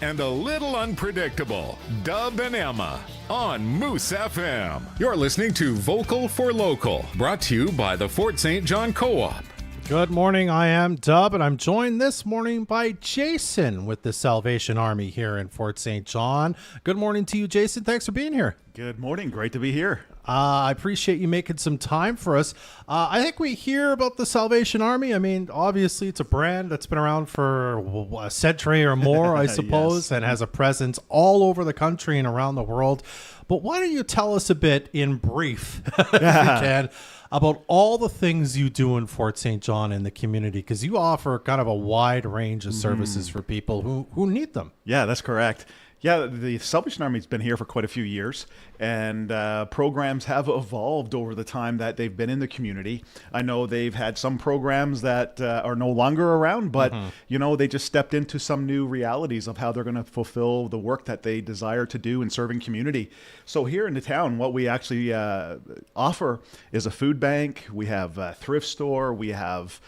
and a little unpredictable. Dub and Emma on Moose FM. You're listening to Vocal for Local, brought to you by the Fort St. John Co-op. Good morning, I am Dub, and I'm joined this morning by Jason with the Salvation Army here in Fort St. John. Good morning to you, Jason. Thanks for being here. Good morning. Great to be here. I appreciate you making some time for us. I think we hear about the Salvation Army. I mean, obviously, it's a brand that's been around for a century or more, I suppose, Yes. and has a presence all over the country and around the world. But why don't you tell us a bit in brief, if you can, about all the things you do in Fort St. John in the community, because you offer kind of a wide range of services for people who need them. Yeah, that's correct. Yeah, the Salvation Army's been here for quite a few years, and programs have evolved over the time that they've been in the community. I know they've had some programs that are no longer around, but you know, they just stepped into some new realities of how they're going to fulfill the work that they desire to do in serving community. So here in the town, what we actually offer is a food bank. We have a thrift store. We have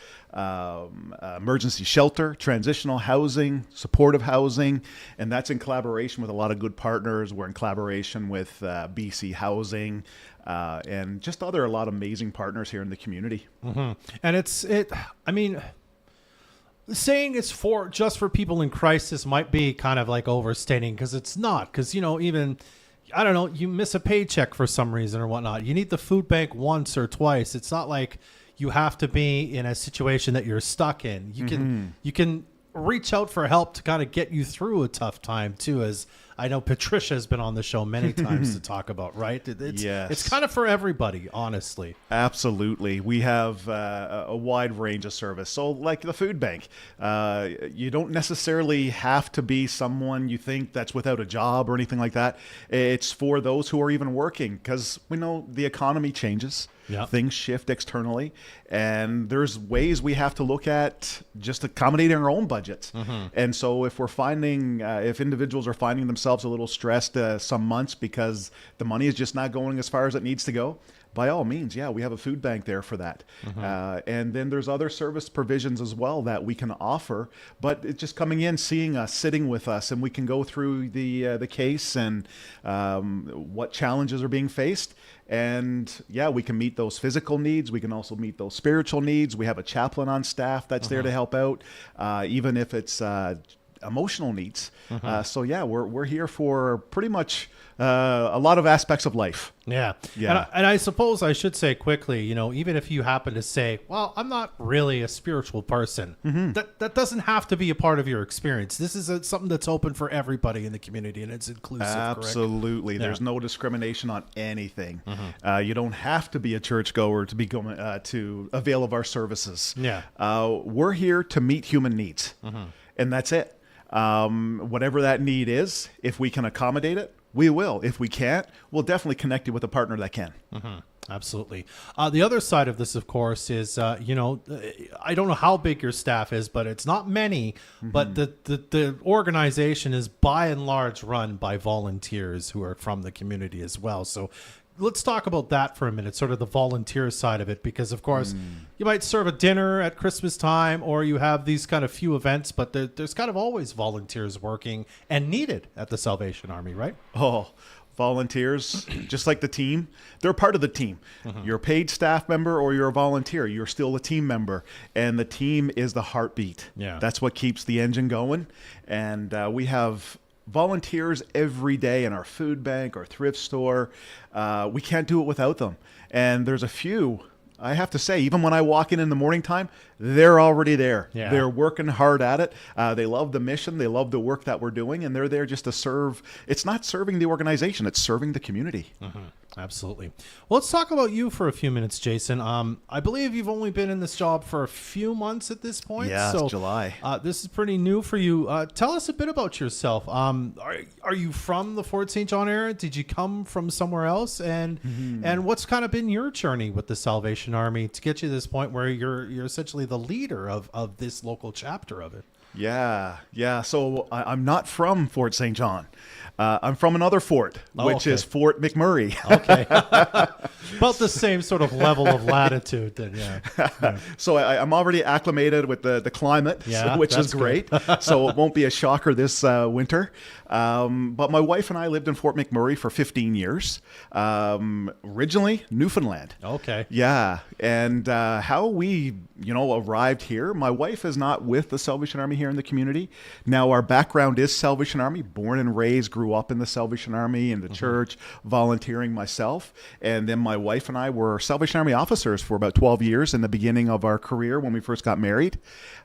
emergency shelter, transitional housing, supportive housing, and that's in collaboration with a lot of good partners. We're in collaboration with BC Housing and just a lot of amazing partners here in the community. And I mean, saying it's just for people in crisis might be kind of like overstating, because it's not. Because, you know, even, I don't know, you miss a paycheck for some reason or whatnot. You need the food bank once or twice. It's not like you have to be in a situation that you're stuck in. You can reach out for help to kind of get you through a tough time too, as I know Patricia has been on the show many times to talk about, right? It's kind of for everybody, honestly. Absolutely. We have a wide range of service. So like the food bank, you don't necessarily have to be someone you think that's without a job or anything like that. It's for those who are even working, because we know the economy changes. Yep. Things shift externally, and there's ways we have to look at just accommodating our own budgets. And so if we're finding, if individuals are finding themselves a little stressed some months because the money is just not going as far as it needs to go, by all means, yeah, we have a food bank there for that. And then there's other service provisions as well that we can offer, but it's just coming in, seeing us, sitting with us, and we can go through the case and what challenges are being faced. And yeah, we can meet those physical needs. We can also meet those spiritual needs. We have a chaplain on staff that's there to help out, even if it's emotional needs. So yeah, we're here for pretty much a lot of aspects of life. Yeah. Yeah. And I suppose I should say quickly, you know, even if you happen to say, well, I'm not really a spiritual person, that doesn't have to be a part of your experience. This is something that's open for everybody in the community, and it's inclusive. Absolutely. Correct? There's no discrimination on anything. You don't have to be a churchgoer to be going to avail of our services. Yeah. We're here to meet human needs, and that's it. Whatever that need is, if we can accommodate it, we will. If we can't, we'll definitely connect you with a partner that can. Absolutely. The other side of this, of course, is, you know, I don't know how big your staff is, but it's not many, but the organization is by and large run by volunteers who are from the community as well. So let's talk about that for a minute, sort of the volunteer side of it, because of course you might serve a dinner at Christmas time, or you have these kind of few events, but there's kind of always volunteers working and needed at the Salvation Army, right? Oh, volunteers, just like the team, they're part of the team. You're a paid staff member or you're a volunteer, you're still a team member, and the team is the heartbeat. Yeah. That's what keeps the engine going. And we have volunteers every day in our food bank, our thrift store. We can't do it without them. And there's a few, I have to say, even when I walk in the morning time, they're already there. Yeah. They're working hard at it. They love the mission. They love the work that we're doing, and they're there just to serve. It's not serving the organization, it's serving the community. Absolutely. Well, let's talk about you for a few minutes, Jason. I believe you've only been in this job for a few months at this point. Yeah, so it's July. This is pretty new for you. Tell us a bit about yourself. Are you from the Fort St. John area? Did you come from somewhere else? And what's kind of been your journey with the Salvation Army to get you to this point where you're essentially the leader of this local chapter of it? Yeah. So I'm not from Fort St. John. I'm from another fort, which is Fort McMurray. okay. About the same sort of level of latitude then, yeah. So I'm already acclimated with the climate, Yeah, which is that's great. So it won't be a shocker this winter. But my wife and I lived in Fort McMurray for 15 years. Originally, Newfoundland. Okay. Yeah. And how we, arrived here, my wife is not with the Salvation Army here in the community. Now, our background is Salvation Army, born and raised, grew up in the Salvation Army, in the church, volunteering myself. And then my wife and I were Salvation Army officers for about 12 years in the beginning of our career when we first got married.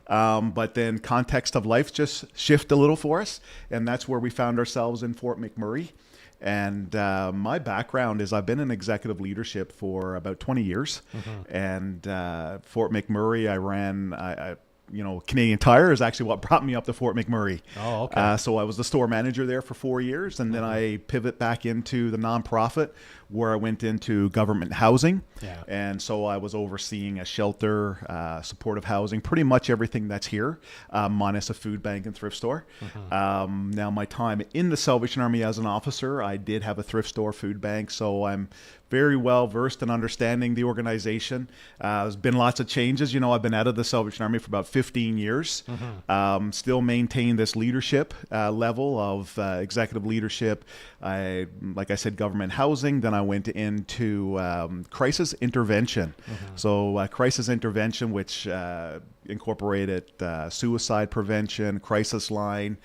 But then context of life just shifted a little for us. And that's where we found ourselves in Fort McMurray. And my background is I've been in executive leadership for about 20 years. And Fort McMurray, I ran, Canadian Tire is actually what brought me up to Fort McMurray. Oh, okay. So I was the store manager there for 4 years. And then I pivot back into the nonprofit where I went into government housing. Yeah. And so I was overseeing a shelter, supportive housing, pretty much everything that's here, minus a food bank and thrift store. Now, my time in the Salvation Army as an officer, I did have a thrift store, food bank, so I'm very well versed in understanding the organization. There's been lots of changes. I've been out of the Salvation Army for about 15 years. Still maintain this leadership level of executive leadership. Like I said, government housing. Then I went into crisis intervention. So crisis intervention, which incorporated suicide prevention, crisis line,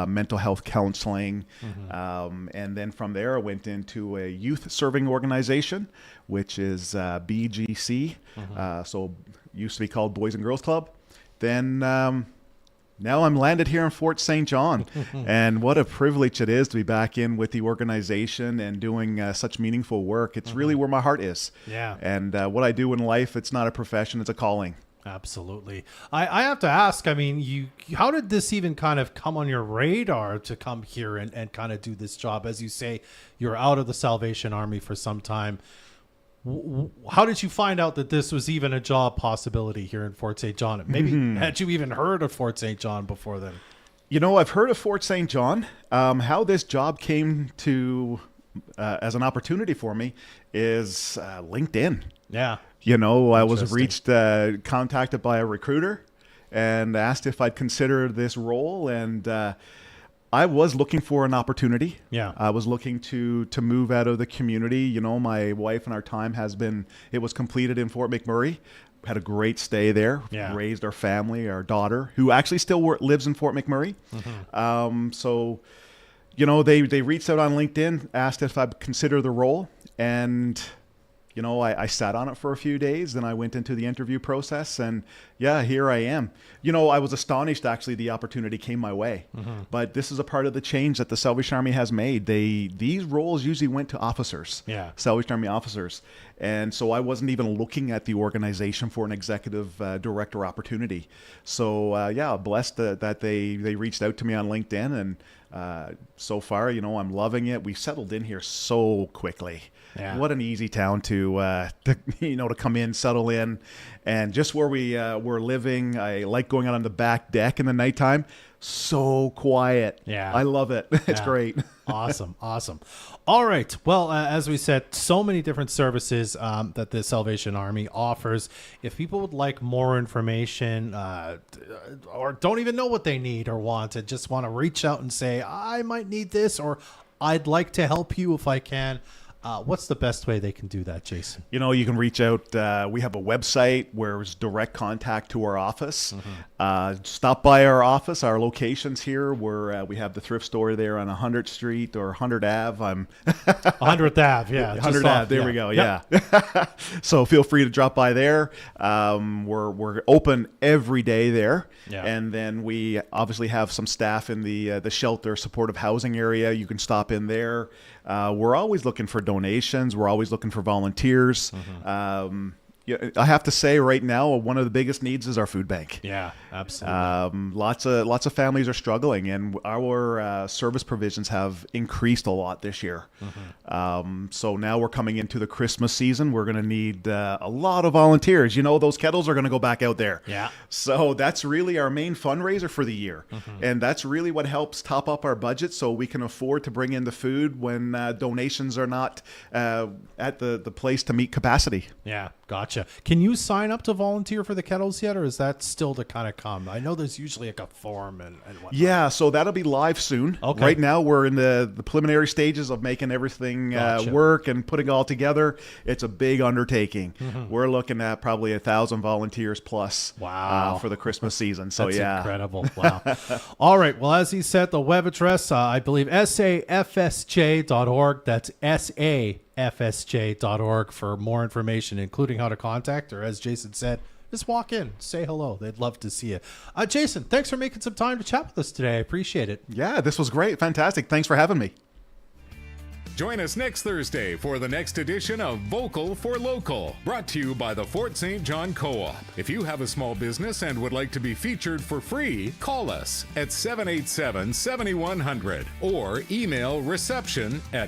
mental health counseling. And then from there, I went into a youth serving organization, which is BGC. So used to be called Boys and Girls Club. Then now I'm landed here in Fort St. John. And what a privilege it is to be back in with the organization and doing such meaningful work. It's really where my heart is. Yeah. And what I do in life, it's not a profession, it's a calling. Absolutely. I have to ask, how did this even kind of come on your radar to come here and kind of do this job? As you say, you're out of the Salvation Army for some time. How did you find out that this was even a job possibility here in Fort St. John? Maybe had you even heard of Fort St. John before then? I've heard of Fort St. John. How this job came to as an opportunity for me is LinkedIn. Yeah. I was contacted by a recruiter and asked if I'd consider this role. And I was looking for an opportunity. Yeah. I was looking to move out of the community. My wife and our time it was completed in Fort McMurray. Had a great stay there. Yeah. Raised our family, our daughter, who actually still lives in Fort McMurray. So, they reached out on LinkedIn, asked if I'd consider the role. And I sat on it for a few days, then I went into the interview process, and yeah, here I am. I was astonished, actually, the opportunity came my way. But this is a part of the change that the Salvation Army has made. These roles usually went to officers, Salvation Army officers. And so I wasn't even looking at the organization for an executive director opportunity. So blessed that they reached out to me on LinkedIn, and so far, I'm loving it. We settled in here so quickly. Yeah. What an easy town to come in, settle in, and just where we're living. I like going out on the back deck in the nighttime. So quiet. Yeah. I love it. It's great. Awesome. All right. Well, as we said, so many different services that the Salvation Army offers. If people would like more information or don't even know what they need or want and just want to reach out and say, I might need this, or I'd like to help you if I can, what's the best way they can do that, Jason? You can reach out. We have a website where it's direct contact to our office. Stop by our office. Our location's here where we have the thrift store there on 100th Street or 100 Ave. 100th Ave, yeah. 100 Ave, there we go, yeah. So feel free to drop by there. We're open every day there. Yeah. And then we obviously have some staff in the shelter supportive housing area. You can stop in there. We're always looking for donations. We're always looking for volunteers. Yeah, I have to say right now, one of the biggest needs is our food bank. Yeah, absolutely. Lots of families are struggling, and our service provisions have increased a lot this year. So now we're coming into the Christmas season. We're going to need a lot of volunteers. You know, those kettles are going to go back out there. Yeah. So that's really our main fundraiser for the year, and that's really what helps top up our budget, so we can afford to bring in the food when donations are not at the place to meet capacity. Yeah, gotcha. Can you sign up to volunteer for the kettles yet, or is that still to kind of come? I know there's usually like a form and whatnot. Yeah, so that'll be live soon. Okay. Right now, we're in the preliminary stages of making everything Gotcha. work and putting it all together. It's a big undertaking. We're looking at probably 1,000 volunteers plus Wow. for the Christmas season. So That's yeah. incredible. Wow. All right. Well, as he said, the web address, I believe, safsj.org. That's safsj.org for more information, including how to contact, or as Jason said, just walk in, say hello. They'd love to see you. Jason, thanks for making some time to chat with us today. I appreciate it. Yeah, this was great. Fantastic. Thanks for having me. Join us next Thursday for the next edition of Vocal for Local, brought to you by the Fort St. John Co-op. If you have a small business and would like to be featured for free, call us at 787-7100 or email reception@